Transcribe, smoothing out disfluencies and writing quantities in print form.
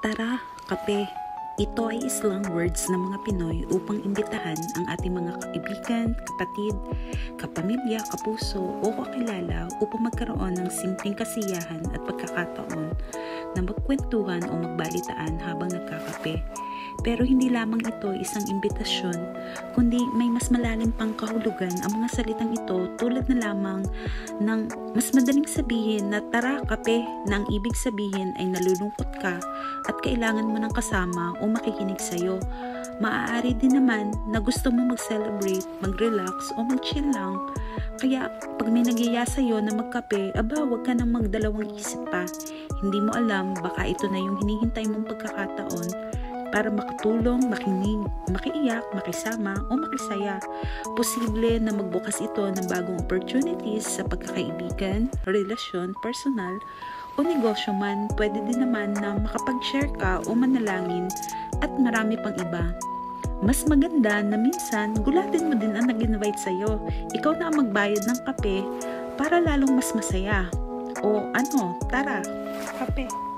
Tara, kape. Ito ay slang words ng mga Pinoy upang imbitahan ang ating mga kaibigan, kapatid, kapamilya, kapuso o kakilala upang magkaroon ng simpleng kasiyahan at pagkakataon na magkwentuhan o magbalitaan habang nagkakape. Pero hindi lamang ito isang imbitasyon, kundi may mas malalim pang kahulugan ang mga salitang ito, tulad na lamang ng mas madaling sabihin na tara kape, na ang ibig sabihin ay nalulungkot ka at kailangan mo ng kasama o makikinig sa'yo. Maaari din naman na gusto mo mag-celebrate, mag-relax o mag-chill lang. Kaya pag may nagyaya sa'yo na magkape, huwag ka nang magdalawang isip pa. Hindi mo alam, baka ito na yung hinihintay mong pagkakataon para makatulong, makinig, makiiyak, makisama o makisaya. Posible na magbukas ito ng bagong opportunities sa pagkakaibigan, relasyon, personal o negosyo man. Pwede din naman na makapag-share ka o manalangin at marami pang iba. Mas maganda na minsan gulatin mo din ang nag-invite sa'yo. Ikaw na ang magbayad ng kape para lalong mas masaya. O tara, kape.